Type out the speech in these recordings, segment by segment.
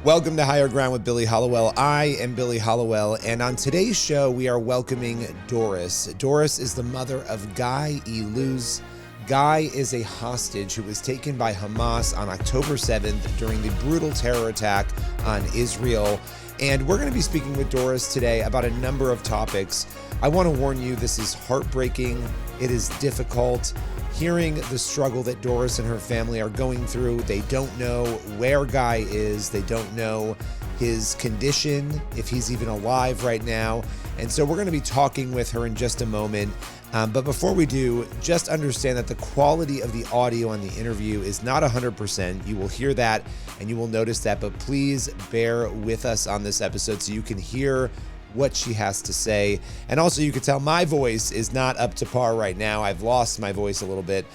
Welcome to Higher Ground with Billy Hollowell. I am Billy Hollowell, and on today's show, we are welcoming Doris. Doris is the mother of Guy Illouzm. Guy is a hostage who was taken by Hamas on October 7th during the brutal terror attack on Israel. And we're going to be speaking with Doris today about a number of topics. I want to warn you, this is heartbreaking. It is difficult. Hearing the struggle that Doris and her family are going through, they don't know where Guy is. They don't know his condition, if he's even alive right now. And so we're going to be talking with her in just a moment. But before we do, just understand that the quality of the audio on the interview is not 100%. You will hear that and you will notice that, but please bear with us on this episode so you can hear what she has to say. And also you can tell my voice is not up to par right now. I've lost my voice a little bit.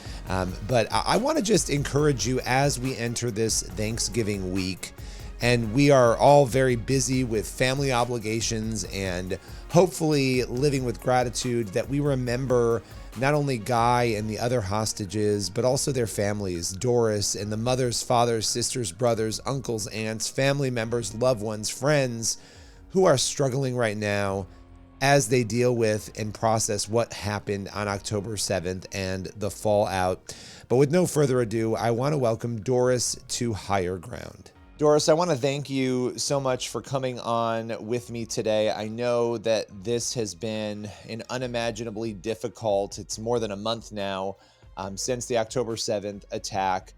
But I want to just encourage you as we enter this Thanksgiving week, and we are all very busy with family obligations and hopefully living with gratitude, that we remember not only Guy and the other hostages, but also their families, Doris and the mothers, fathers, sisters, brothers, uncles, aunts, family members, loved ones, friends who are struggling right now as they deal with and process what happened on October 7th and the fallout. But with no further ado, I want to welcome Doris to Higher Ground. Doris, I want to thank you so much for coming on with me today. I know that this has been an unimaginably difficult, it's more than a month now, since the October 7th attack.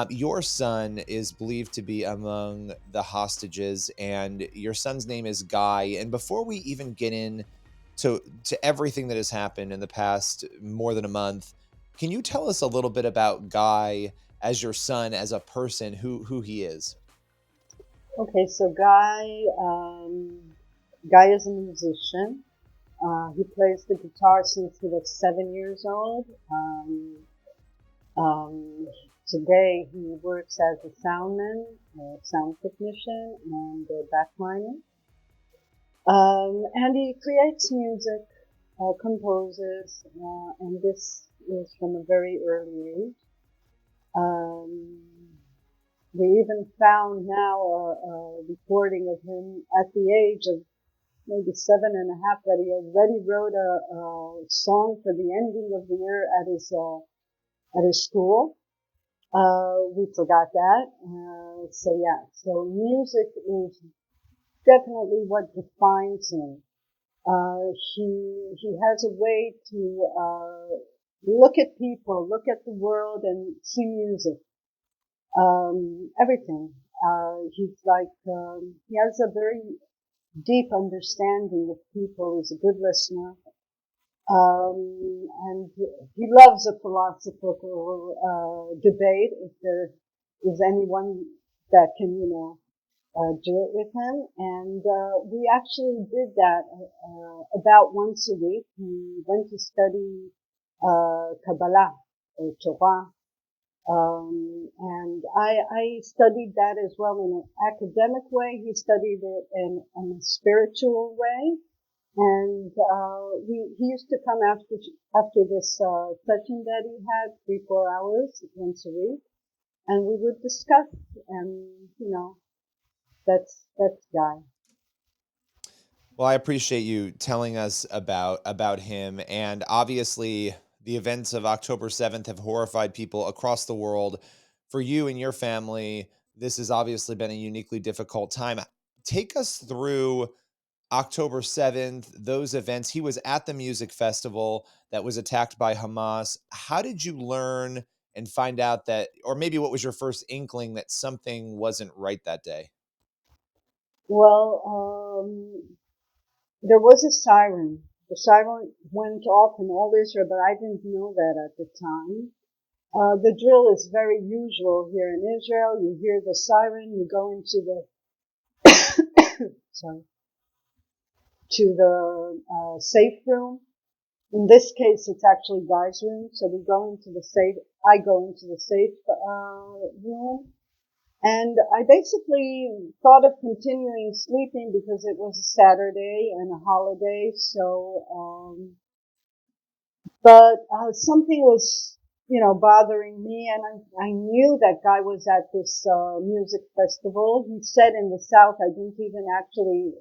Your son is believed to be among the hostages, and your son's name is Guy. And before we even get in to everything that has happened in the past more than a month, can you tell us a little bit about Guy as your son, as a person, who he is? Okay, so Guy is a musician. He plays the guitar since he was 7 years old. Today he works as a soundman, a sound technician, and a backliner. And he creates music, composes, and this is from a very early age. We even found now a recording of him at the age of maybe 7.5 that he already wrote a song for the ending of the year at his school. We forgot that. So music is definitely what defines him. He has a way to look at people, look at the world, and see music. Everything. He has a very deep understanding of people. He's a good listener. And he loves a philosophical debate. If there is anyone that can, do it with him. And we actually did that about once a week. He went to study Kabbalah or Torah. And I studied that as well in an academic way. He studied it in a spiritual way. And he used to come after this session that he had, 3-4 hours once a week, and we would discuss. And that's Guy. Well, I appreciate you telling us about him. And obviously, the events of October 7th have horrified people across the world. For you and your family, this has obviously been a uniquely difficult time. Take us through October 7th, those events. He was at the music festival that was attacked by Hamas. How did you learn and find out that, or maybe what was your first inkling that something wasn't right that day? Well, there was a siren. The siren went off in all Israel, but I didn't know that at the time. The drill is very usual here in Israel. You hear the siren, you go into the safe room. In this case, it's actually Guy's room. So I go into the safe room. And I basically thought of continuing sleeping because it was a Saturday and a holiday. But something was bothering me. And I knew that Guy was at this music festival. He said in the South. I didn't even actually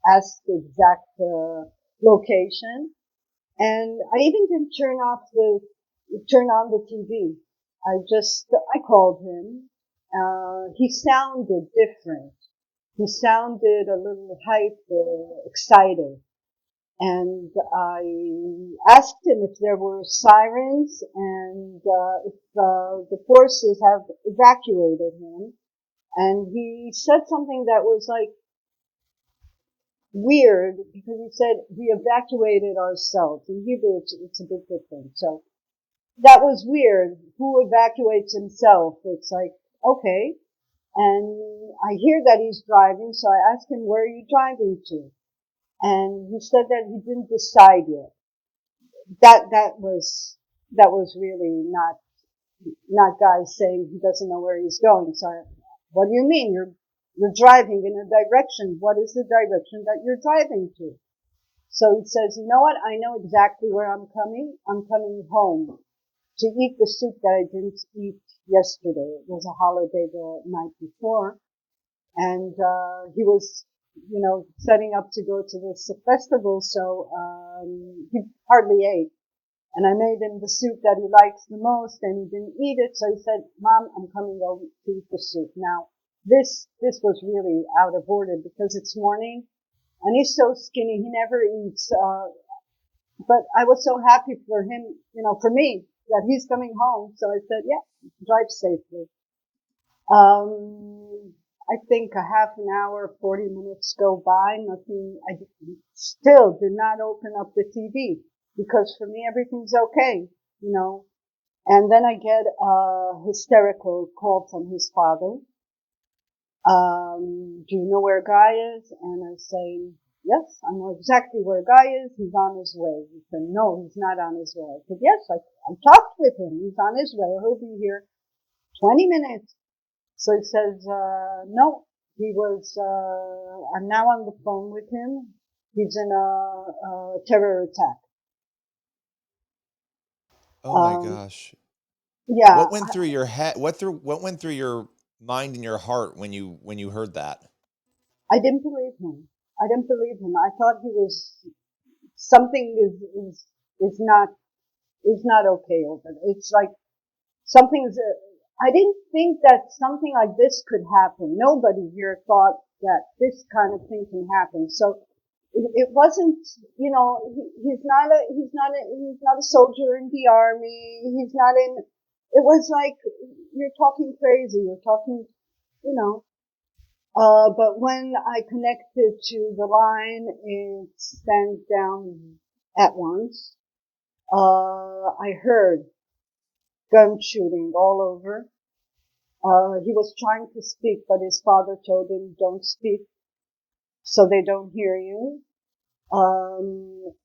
ask the exact location. And I even didn't turn on the TV. I called him. He sounded different. He sounded a little hyped, excited. And I asked him if there were sirens and if the forces have evacuated him. And he said something that was like weird because he said we evacuated ourselves. In Hebrew, it's a bit different. So that was weird. Who evacuates himself? It's like, okay. And I hear that he's driving, so I asked him, where are you driving to? And he said that he didn't decide yet. That was really not Guy saying he doesn't know where he's going. So what do you mean? You're driving in a direction. What is the direction that you're driving to? So he says, you know what? I know exactly where I'm coming. I'm coming home to eat the soup that I didn't eat yesterday. It was a holiday the night before. And he was, setting up to go to this festival, so he hardly ate. And I made him the soup that he likes the most, and he didn't eat it. So he said, "Mom, I'm coming over to eat the soup." Now, this was really out of order because it's morning, and he's so skinny, he never eats. But I was so happy for him, for me, that he's coming home. So I said, "Yeah, drive safely." I think a half an hour, 40 minutes go by, nothing. I still did not open up the TV because for me everything's okay. And then I get a hysterical call from his father. Do you know where Guy is? And I say, yes, I know exactly where Guy is. He's on his way. He said, no, he's not on his way. I said, yes, I talked with him. He's on his way. He'll be here 20 minutes. So he says, no, I'm now on the phone with him. He's in a terror attack. Oh my Um, gosh. yeah, What went through your head? What went through your mind and your heart when you heard that? I didn't believe him. I didn't believe him. I thought he was, something is not okay over there. It's like something's, I didn't think that something like this could happen. Nobody here thought that this kind of thing can happen. So it wasn't, he's not a soldier in the army. He's not in, it was like, you're talking crazy. You're talking, you know, but when I connected to the line, it stands down at once. I heard gun shooting all over. He was trying to speak, but his father told him, don't speak so they don't hear you.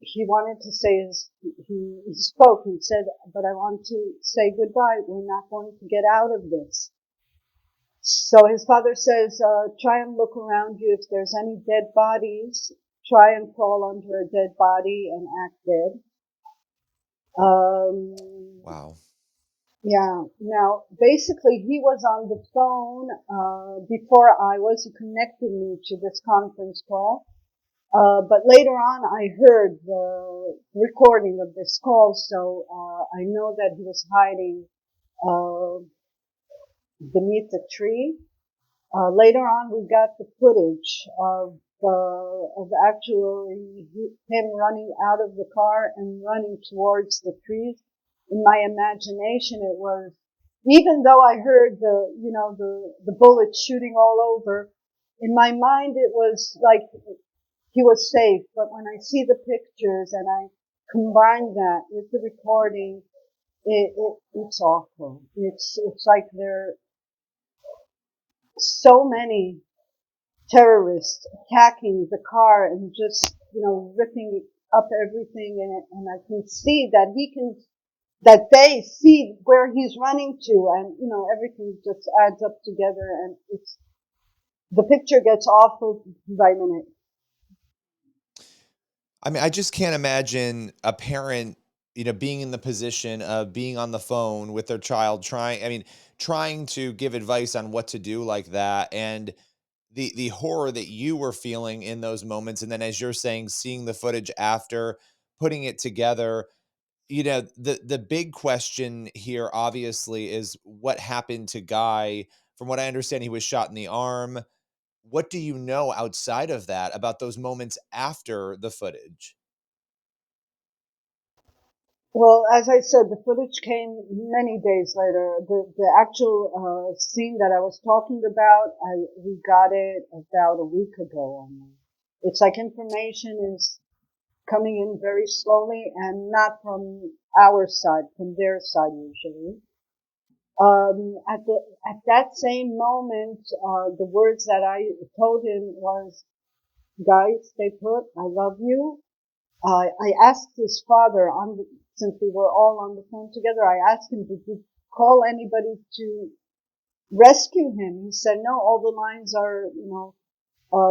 He wanted to say he spoke, he said, but I want to say goodbye. We're not going to get out of this. So his father says, try and look around you. If there's any dead bodies, try and crawl under a dead body and act dead. Wow. Yeah. Now, basically, he was on the phone before I was. He connected me to this conference call. But later on, I heard the recording of this call, so I know that he was hiding beneath a tree. Later on, we got the footage of actually him running out of the car and running towards the trees. In my imagination, it was, even though I heard the bullets shooting all over, in my mind it was like he was safe. But when I see the pictures and I combine that with the recording, it's awful. It's like there are so many terrorists attacking the car and just, ripping up everything in it. And I can see that they see where he's running to, and, everything just adds up together, and the picture gets awful by minute. I mean, I just can't imagine a parent being in the position of being on the phone with their child, trying to give advice on what to do like that, and the horror that you were feeling in those moments, and then as you're saying, seeing the footage after, putting it together. The big question here obviously is what happened to Guy. From what I understand, he was shot in the arm. What do you know outside of that about those moments after the footage? Well, as I said, the footage came many days later. The actual scene that I was talking about, we got it about a week ago. It's like information is coming in very slowly and not from our side, from their side usually. At that same moment, the words that I told him was, "Guys, stay put. I love you." I asked his father since we were all on the phone together. I asked him, "Did you call anybody to rescue him?" He said, "No, all the lines are,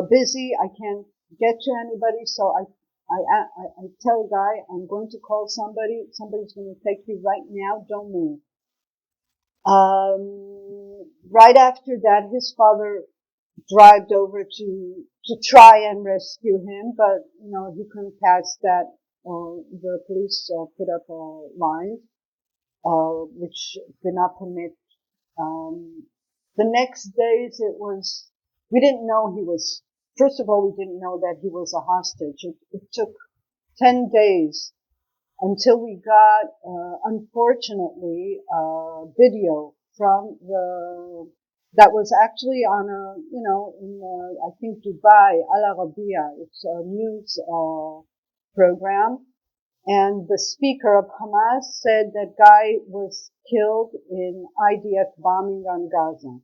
busy. I can't get to anybody." So I tell Guy, "I'm going to call somebody. Somebody's going to take you right now. Don't move." Right after that, his father drove over to try and rescue him, but he couldn't pass that. The police put up lines, which did not permit. Um, the next days, we didn't know he was. First of all, we didn't know that he was a hostage. It took 10 days until we got, unfortunately, video from that was actually on in, I think Dubai, Al Arabiya. It's a news, program. And the speaker of Hamas said that Guy was killed in IDF bombing on Gaza.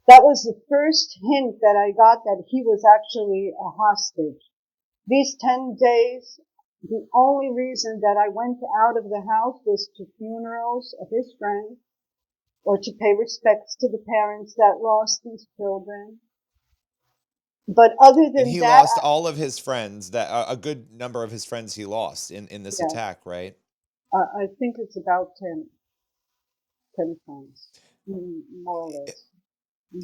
That was the first hint that I got that he was actually a hostage. These 10 days, the only reason that I went out of the house was to funerals of his friends or to pay respects to the parents that lost these children. But other And than he that, lost all of his friends. That a good number of his friends he lost in this yeah, attack, right? I think it's about 10 times, more or less.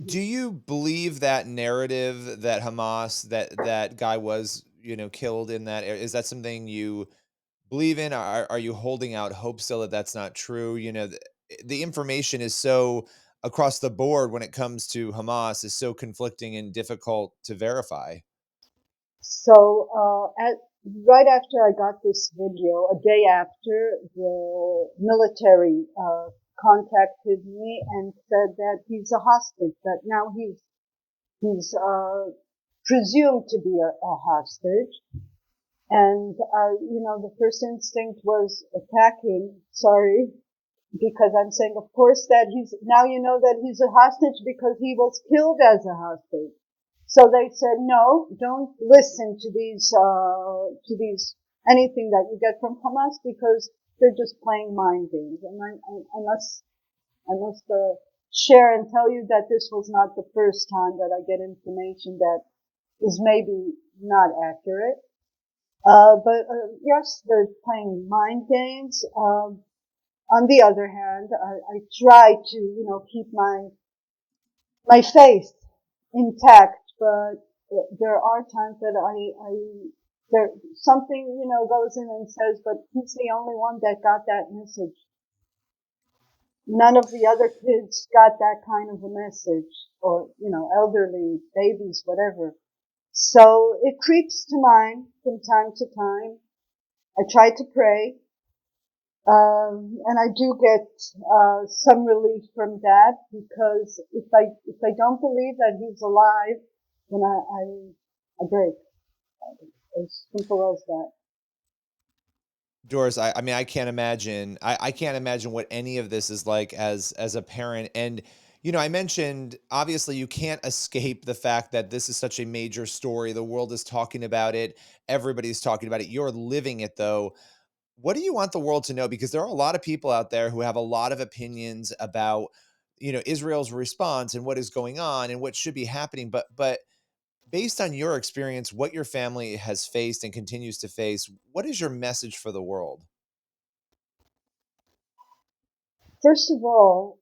Do Hmm. you believe that narrative that Hamas, that guy was, killed in that is that something you believe in? Are you holding out hope still that that's not true? The information is so across the board when it comes to Hamas is so conflicting and difficult to verify. So, right after I got this video, a day after, the military contacted me and said that he's a hostage. That now he's presumed to be a hostage. And the first instinct was attacking. Sorry, because I'm saying, of course, that he's now that he's a hostage because he was killed as a hostage. So they said, no, don't listen to these anything that you get from Hamas because they're just playing mind games. And I must share and tell you that this was not the first time that I get information that is maybe not accurate. But yes, they're playing mind games. On the other hand, I try to, keep my faith intact, but there are times that there, something, goes in and says, but he's the only one that got that message. None of the other kids got that kind of a message, or, elderly, babies, whatever. So it creeps to mind from time to time. I try to pray. And I do get some relief from that because if I don't believe that he's alive, then I break. As simple as that. Doris, I mean, I can't imagine. I can't imagine what any of this is like as a parent. And I mentioned obviously you can't escape the fact that this is such a major story. The world is talking about it. Everybody's talking about it. You're living it though. What do you want the world to know? Because there are a lot of people out there who have a lot of opinions about, Israel's response and what is going on and what should be happening. But based on your experience, what your family has faced and continues to face, what is your message for the world? First of all,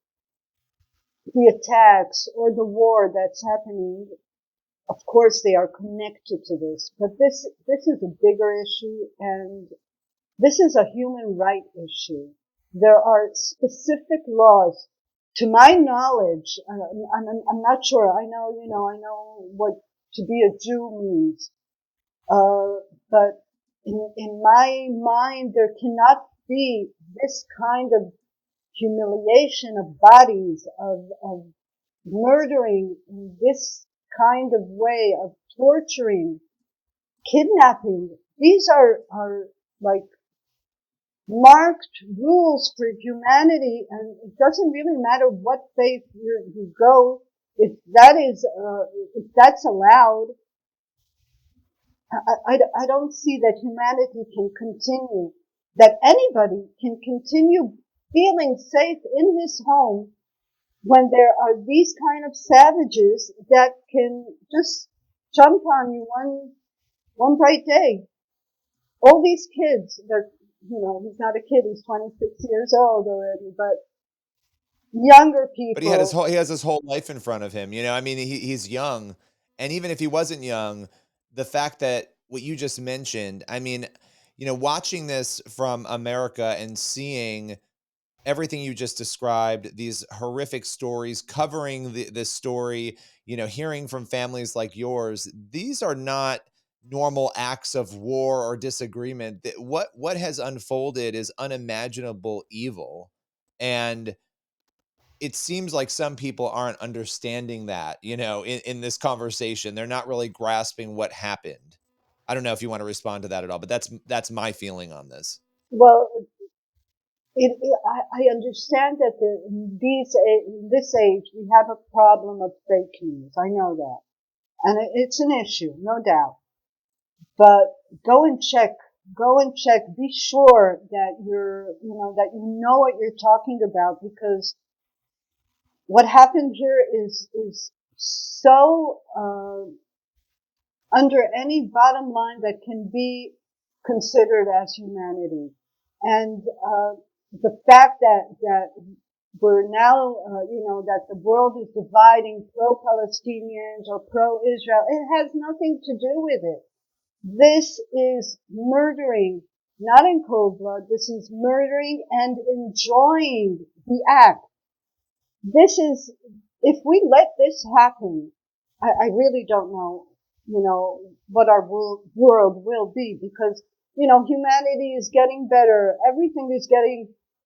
the attacks or the war that's happening, of course they are connected to this, but this is a bigger issue, and this is a human right issue. There are specific laws, to my knowledge. I'm not sure. I know what to be a Jew means. But in my mind, there cannot be this kind of humiliation of bodies, of murdering in this kind of way, of torturing, kidnapping. These are like marked rules for humanity, and it doesn't really matter what faith you go. If that's allowed, I don't see that humanity can continue, that anybody can continue feeling safe in his home when there are these kind of savages that can just jump on you one bright day. All these kids, he's not a kid, he's 26 years old already, but younger But he had people. he has his whole life in front of him. I mean, he's young, and even if he wasn't young, the fact that what you just mentioned, I mean, watching this from America and seeing everything you just described, these horrific stories, covering this story, hearing from families like yours, these are not normal acts of war or disagreement. What has unfolded is unimaginable evil, and it seems like some people aren't understanding that, in this conversation. They're not really grasping what happened. I don't know if you want to respond to that at all, but that's my feeling on this. Well, I understand that in this age we have a problem of fake news. I know that, and it's an issue, no doubt. But go and check. Go and check. Be sure that that you know what you're talking about, because what happened here is so under any bottom line that can be considered as humanity. And the fact that we're now, that the world is dividing pro-Palestinians or pro-Israel, it has nothing to do with it. This is murdering, not in cold blood. This is murdering and enjoying the act. This is, if we let this happen, I really don't know, what our world will be, because, humanity is getting better. Everything is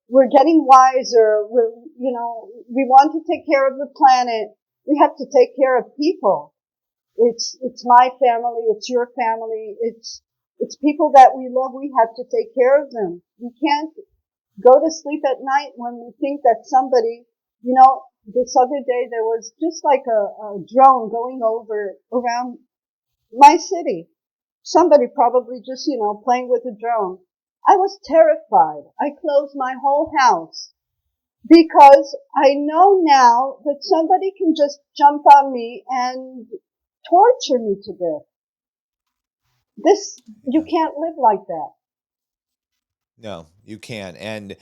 we're getting wiser. We want to take care of the planet. We have to take care of people. It's my family. It's your family. It's people that we love. We have to take care of them. We can't go to sleep at night when we think that somebody, this other day there was just like a drone going around my city. Somebody probably just, playing with a drone. I was terrified. I closed my whole house because I know now that somebody can just jump on me and torture me to death. You Yeah. can't live like that. No, you can't. And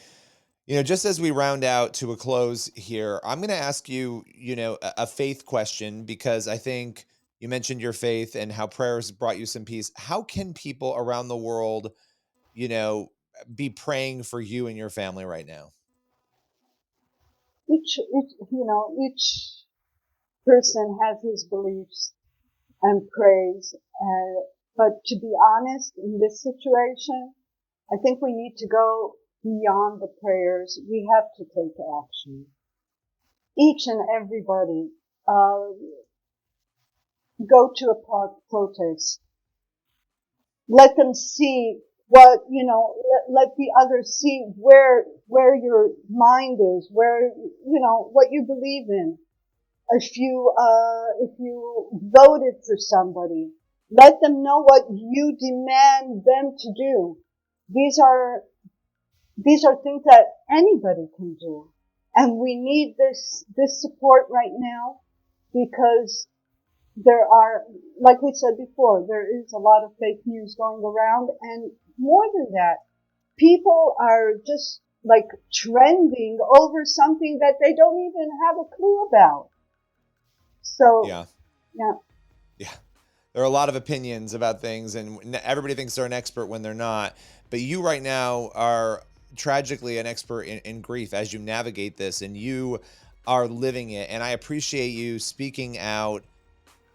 just as we round out to a close here, I'm going to ask you, a faith question, because I think you mentioned your faith and how prayers brought you some peace. How can people around the world, you know, be praying for you and your family right now? Each person has his beliefs and praise. But to be honest, in this situation, I think we need to go beyond the prayers. We have to take action. Each and everybody, uh, go to a protest. Let them see let the others see where your mind is, where, what you believe in. If you voted for somebody, let them know what you demand them to do. These are things that anybody can do. And we need this support right now, because there are, like we said before, there is a lot of fake news going around. And more than that, people are just like trending over something that they don't even have a clue about. So, Yeah. yeah. Yeah. There are a lot of opinions about things, and everybody thinks they're an expert when they're not. But you right now are tragically an expert in grief as you navigate this, and you are living it. And I appreciate you speaking out,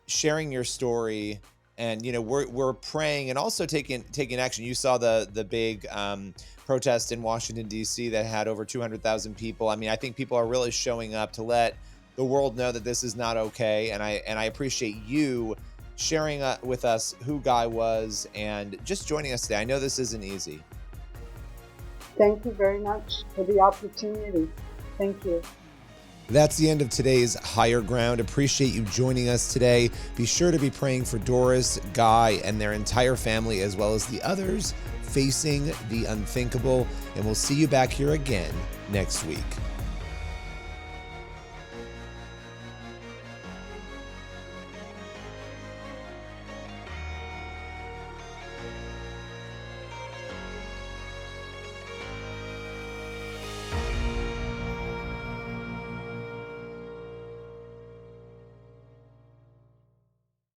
sharing your story, and we're praying and also taking action. You saw the big protest in Washington D.C. that had over 200,000 people. I mean, I think people are really showing up to let the world know that this is not okay. And I appreciate you sharing with us who Guy was and just joining us today. I know this isn't easy. Thank you very much for the opportunity. Thank you. That's the end of today's Higher Ground. Appreciate you joining us today. Be sure to be praying for Doris, Guy, and their entire family, as well as the others facing the unthinkable. And we'll see you back here again next week.